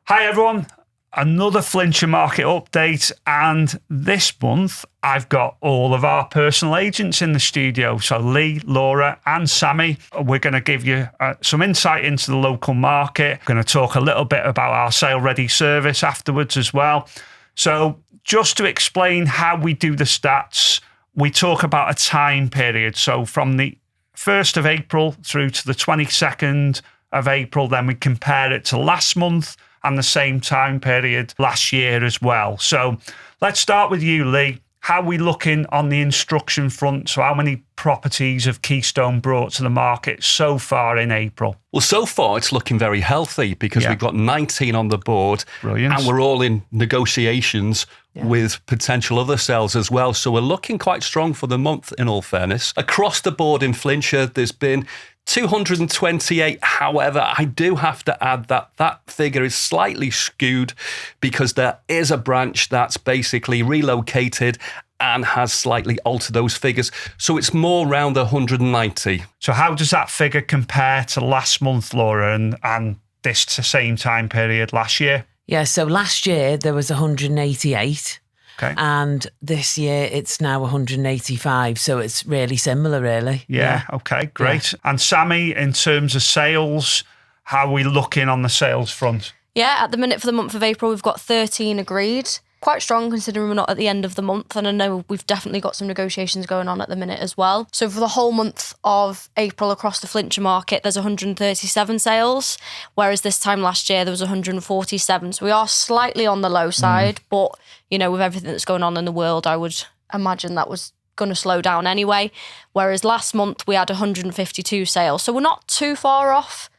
Hi everyone, another Flintshire market update, and this month I've got all of our personal agents in the studio. So Lee, Laura and Sammie, we're going to give you some insight into the local market. We're going to talk a little bit about our sale ready service afterwards as well. So just to explain how we do the stats, we talk about a time period. So from the 1st of April through to the 22nd of April, then we compare it to last month and the same time period last year as well. So let's start with you, Lee. How are we looking on the instruction front? So how many properties have Keystone brought to the market so far in April? Well, so far it's looking very healthy because we've got 19 on the board. Brilliant. And we're all in negotiations with potential other sales as well. So we're looking quite strong for the month, in all fairness. Across the board in Flintshire, there's been 228. However, I do have to add that that figure is slightly skewed because there is a branch that's basically relocated and has slightly altered those figures. So it's more around 190. So how does that figure compare to last month, Laura, and this same time period last year? Yeah, so last year there was 188. Okay. And this year it's now 185. So it's really similar, really. Yeah. Okay, great. Yeah. And Sammie, in terms of sales, how are we looking on the sales front? Yeah, at the minute for the month of April, we've got 13 agreed. Quite strong considering we're not at the end of the month. And I know we've definitely got some negotiations going on at the minute as well. So for the whole month of April across the Flintshire market, there's 137 sales, whereas this time last year there was 147. So we are slightly on the low side, but you know, with everything that's going on in the world, I would imagine that was going to slow down anyway. Whereas last month we had 152 sales. So we're not too far off,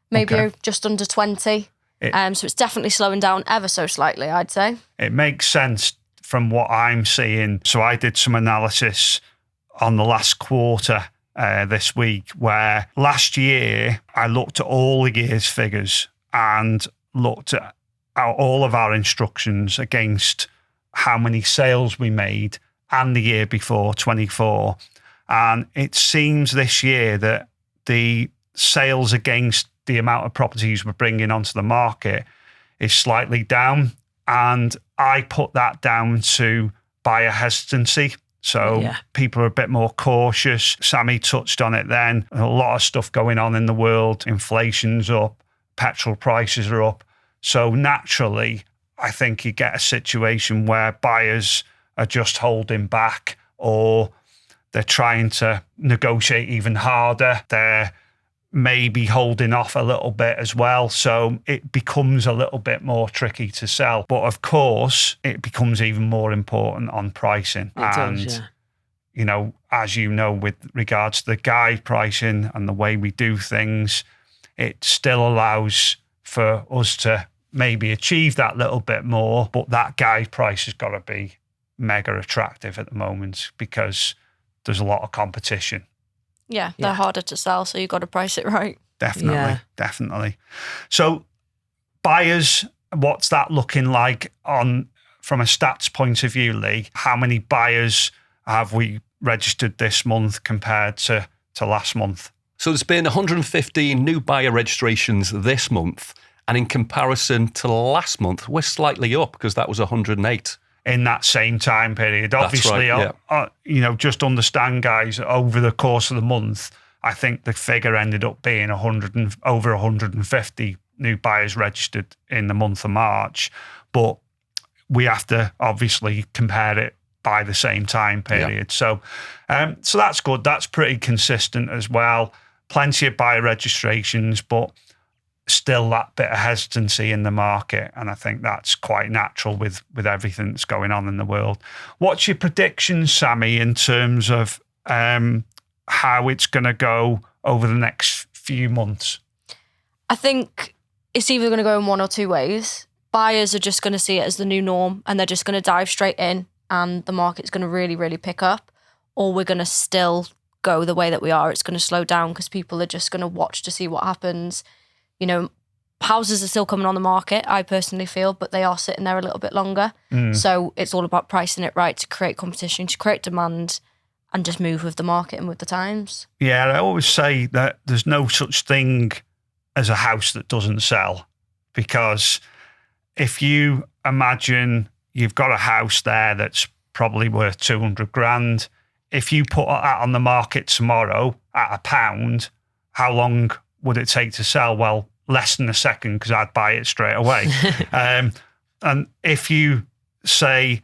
maybe just under 20. So it's definitely slowing down ever so slightly, I'd say. It makes sense from what I'm seeing. So I did some analysis on the last quarter this week, where last year I looked at all the year's figures and looked at all of our instructions against how many sales we made and the year before, 24. And it seems this year that the sales against the amount of properties we're bringing onto the market is slightly down. And I put that down to buyer hesitancy. So people are a bit more cautious. Sammie touched on it then. A lot of stuff going on in the world. Inflation's up, petrol prices are up. So naturally, I think you get a situation where buyers are just holding back, or they're trying to negotiate even harder. They're maybe holding off a little bit as well. So it becomes a little bit more tricky to sell. But of course, it becomes even more important on pricing. You know, as you know, with regards to the guide pricing and the way we do things, it still allows for us to maybe achieve that little bit more. But that guide price has got to be mega attractive at the moment because there's a lot of competition. Yeah, they're harder to sell, so you've got to price it right. Definitely. So buyers, what's that looking like from a stats point of view, Lee? How many buyers have we registered this month compared to last month? So there's been 115 new buyer registrations this month. And in comparison to last month, we're slightly up because that was 108. In that same time period. Obviously, that's right, you know, just understand, guys, over the course of the month, I think the figure ended up being over 150 new buyers registered in the month of March. But we have to obviously compare it by the same time period. So that's good. That's pretty consistent as well. Plenty of buyer registrations, but still that bit of hesitancy in the market. And I think that's quite natural with everything that's going on in the world. What's your prediction, Sammie, in terms of how it's going to go over the next few months? I think it's either going to go in one or two ways. Buyers are just going to see it as the new norm and they're just going to dive straight in and the market's going to really, really pick up. Or we're going to still go the way that we are. It's going to slow down because people are just going to watch to see what happens. You know, houses are still coming on the market, I personally feel, but they are sitting there a little bit longer. So it's all about pricing it right to create competition, to create demand, and just move with the market and with the times. Yeah, I always say that there's no such thing as a house that doesn't sell, because if you imagine you've got a house there that's probably worth 200 grand, if you put that on the market tomorrow at £1, how long would it take to sell? Well, less than a second, because I'd buy it straight away. And if you say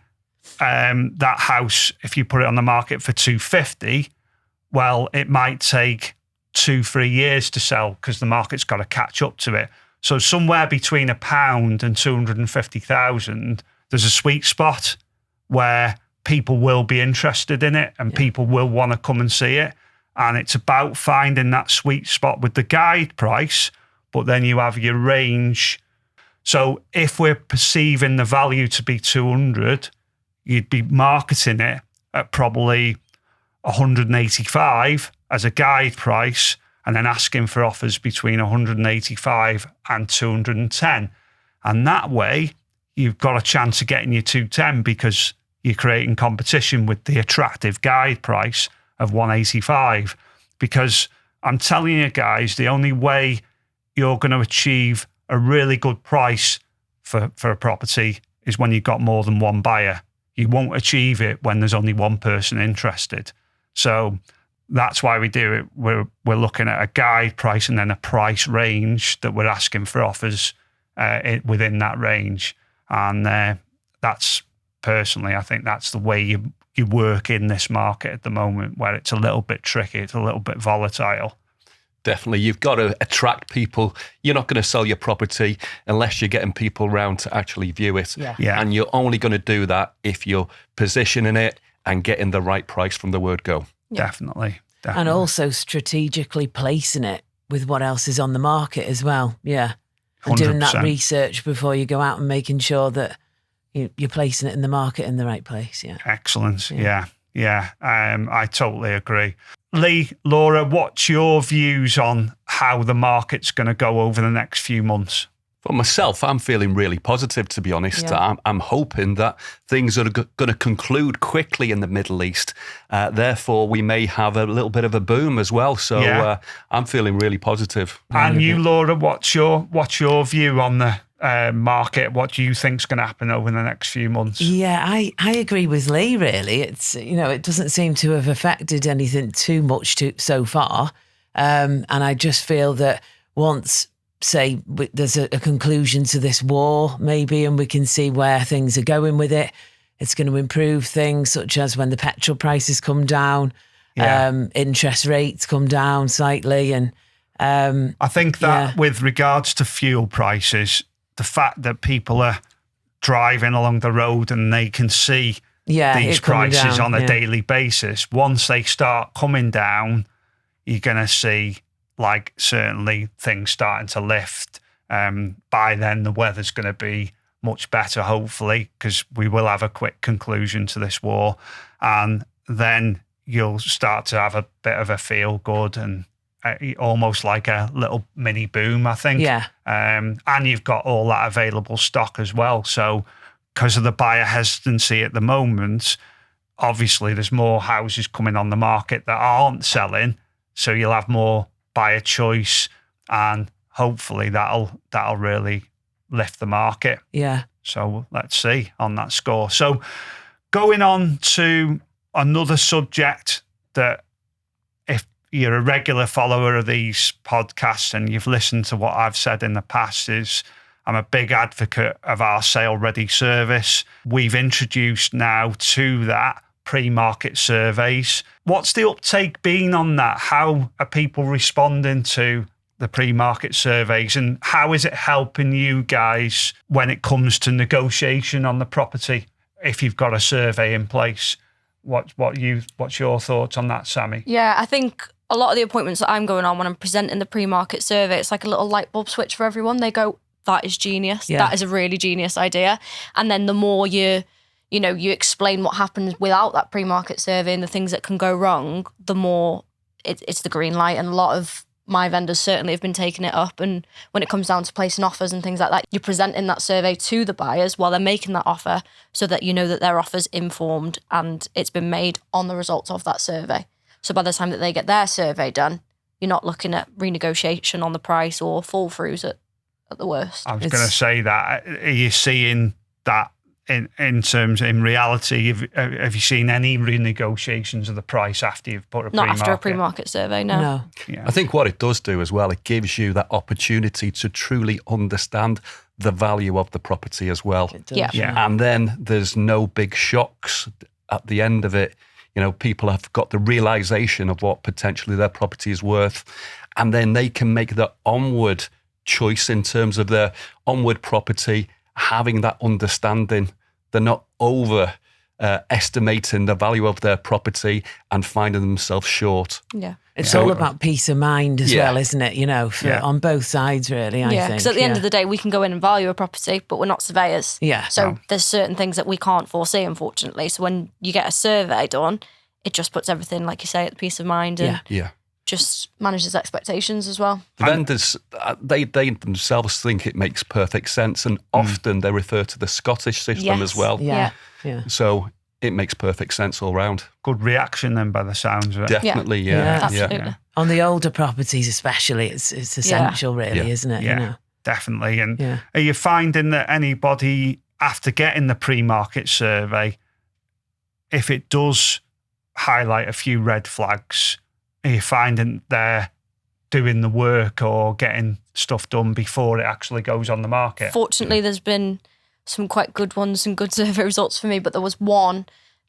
that house, if you put it on the market for 250, well, it might take 2-3 years to sell because the market's got to catch up to it. So somewhere between £1 and 250,000, there's a sweet spot where people will be interested in it and people will want to come and see it. And it's about finding that sweet spot with the guide price, but then you have your range. So if we're perceiving the value to be 200, you'd be marketing it at probably 185 as a guide price, and then asking for offers between 185 and 210. And that way, you've got a chance of getting your 210 because you're creating competition with the attractive guide price of 185. Because I'm telling you guys, the only way you're going to achieve a really good price for a property is when you've got more than one buyer. You won't achieve it when there's only one person interested. So that's why we do it. We're looking at a guide price and then a price range that we're asking for offers within that range. And that's personally, I think that's the way you work in this market at the moment, where it's a little bit tricky, it's a little bit volatile. Definitely. You've got to attract people. You're not going to sell your property unless you're getting people around to actually view it. Yeah. And you're only going to do that if you're positioning it and getting the right price from the word go. Yeah. Definitely. And also strategically placing it with what else is on the market as well. Yeah. And doing that 100%. research before you go out and making sure that you're placing it in the market in the right place. Yeah. Excellent. Yeah. I totally agree. Lee, Laura, what's your views on how the market's going to go over the next few months? For myself, I'm feeling really positive, to be honest. Yeah. I'm hoping that things are going to conclude quickly in the Middle East. Therefore, we may have a little bit of a boom as well. So I'm feeling really positive. And you, Laura, what's your view on the market? What do you think's going to happen over the next few months? Yeah, I agree with Lee, really. It's, it doesn't seem to have affected anything too much so far. And I just feel that once, say, there's a conclusion to this war, maybe, and we can see where things are going with it, it's going to improve things, such as when the petrol prices come down, interest rates come down slightly. And I think that with regards to fuel prices, the fact that people are driving along the road and they can see these prices on a daily basis, once they start coming down, you're going to see certainly things starting to lift. By then, the weather's going to be much better, hopefully, because we will have a quick conclusion to this war. And then you'll start to have a bit of a feel good and almost like a little mini boom, I think. Yeah. And you've got all that available stock as well. So because of the buyer hesitancy at the moment, obviously there's more houses coming on the market that aren't selling. So you'll have more buyer choice, and hopefully that'll really lift the market. Yeah. So let's see on that score. So going on to another subject that, if you're a regular follower of these podcasts and you've listened to what I've said in the past, is I'm a big advocate of our Sale Ready service. We've introduced now to that pre-market surveys. What's the uptake been on that? How are people responding to the pre-market surveys, and how is it helping you guys when it comes to negotiation on the property if you've got a survey in place? What's your thoughts on that, Sammie? Yeah, I think a lot of the appointments that I'm going on when I'm presenting the pre-market survey, it's like a little light bulb switch for everyone. They go, that is genius. Yeah. That is a really genius idea. And then the more you explain what happens without that pre-market survey and the things that can go wrong, the more it's the green light. And a lot of my vendors certainly have been taking it up. And when it comes down to placing offers and things like that, you're presenting that survey to the buyers while they're making that offer, so that you know that their offer's informed and it's been made on the results of that survey. So by the time that they get their survey done, you're not looking at renegotiation on the price or fall throughs at the worst. I was going to say that. Are you seeing that in terms, in reality? Have you seen any renegotiations of the price after you've put a Not pre-market? after a pre-market survey, no. No. Yeah. I think what it does do as well, it gives you that opportunity to truly understand the value of the property as well. It does, Yeah. Yeah. And then there's no big shocks at the end of it. You know, people have got the realization of what potentially their property is worth, and then they can make the onward choice in terms of their onward property, having that understanding. They're not estimating the value of their property and finding themselves short. Yeah. It's all about peace of mind as Yeah. well, isn't it? You know, on both sides, really, I Yeah, think. because at the end of the day, we can go in and value a property, but we're not surveyors. Yeah. So there's certain things that we can't foresee, unfortunately. So when you get a survey done, it just puts everything, like you say, at the peace of mind and Yeah. just manages expectations as well. The vendors, they themselves think it makes perfect sense, and often they refer to the Scottish system as well. Yeah. So it makes perfect sense all round. Good reaction then, by the sounds of it. Definitely, yeah. Absolutely. On the older properties especially, it's essential, really, isn't it? Yeah, You know? definitely. And are you finding that anybody, after getting the pre-market survey, if it does highlight a few red flags, are you finding they're doing the work or getting stuff done before it actually goes on the market? Fortunately, there's been some quite good ones and good survey results for me, but there was one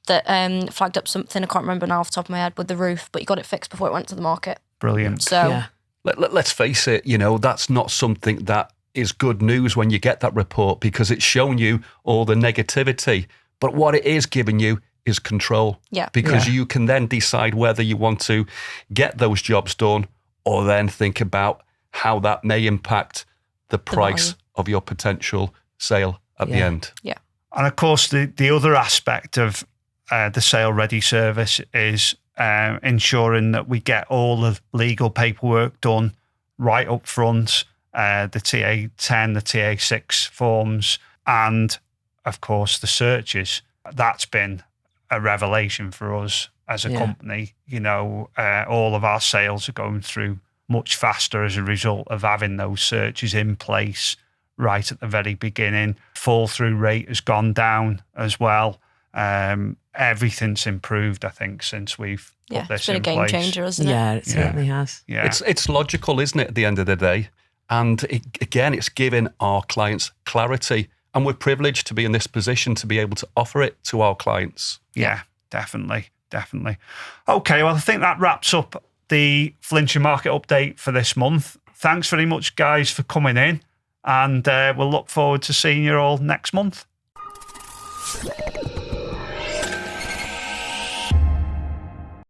that flagged up something, I can't remember now off the top of my head, with the roof, but you got it fixed before it went to the market. Brilliant. So Let's face it, you know, that's not something that is good news when you get that report, because it's showing you all the negativity. But what it is giving you is control. Yeah. Because you can then decide whether you want to get those jobs done or then think about how that may impact the price of your potential sale at the end. Yeah. And of course, the other aspect of the sale ready service is ensuring that we get all the legal paperwork done right up front, the TA10, the TA6 forms, and of course the searches. That's been a revelation for us as a company. You know, all of our sales are going through much faster as a result of having those searches in place right at the very beginning. Fall through rate has gone down as well. Everything's improved, I think, since we've put this in place. It's been a game changer, hasn't it? Yeah, it certainly has. Yeah. It's logical, isn't it, at the end of the day? And it's giving our clients clarity. And we're privileged to be in this position to be able to offer it to our clients. Yeah, definitely. Okay, well, I think that wraps up the Flintshire market update for this month. Thanks very much, guys, for coming in. And we'll look forward to seeing you all next month.